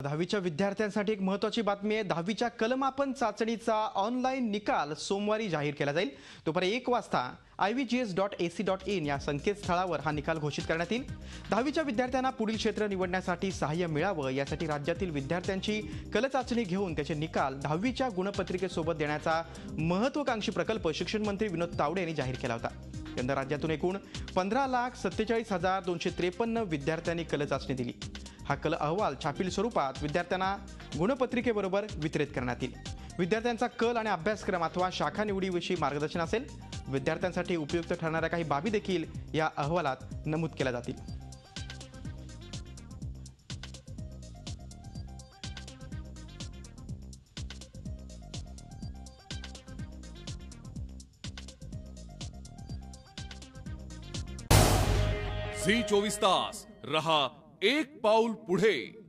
10वीच्या विद्यार्थ्यांसाठी एक महत्त्वाची बातमी आहे। 10वीच्या कलमापन चाचणीचा ऑनलाईन निकाल सोमवारी जाहीर केला जाईल। दुपारी 1 वाजता ivgs.ac.in या संकेतस्थळावर हा निकाल घोषित करण्यात येईल। 10वीच्या विद्यार्थ्यांना पुढील क्षेत्र निवडण्यासाठी सहाय्य मिळावं यासाठी राज्यातील विद्यार्थ्यांची कल चाचणी घेऊन त्याचे निकाल 10वीच्या गुणपत्रिकेसोबत देण्याचा महत्त्वाकांक्षी प्रकल्प शिक्षण मंत्री विनोद तावडे यांनी जाहीर केला होता। यंदा राज्यातून एकूण 15,47,253 विद्यार्थ्यांनी कल चाचणी दिली। हा कल अहवाल छापील स्वरूपात विद्यार्थ्यांना गुणपत्रिकेबरोबर वितरित करण्यात येईल। विद्यार्थ्यांचा कल आणि अभ्यासक्रम अथवा शाखा निवडीविषयी मार्गदर्शन असेल। विद्यार्थ्यांसाठी उपयुक्त ठरणाऱ्या काही बाबी देखील या अहवालात नमूद केल्या जातील। झी 24 तास रहा एक पाऊल पुढे।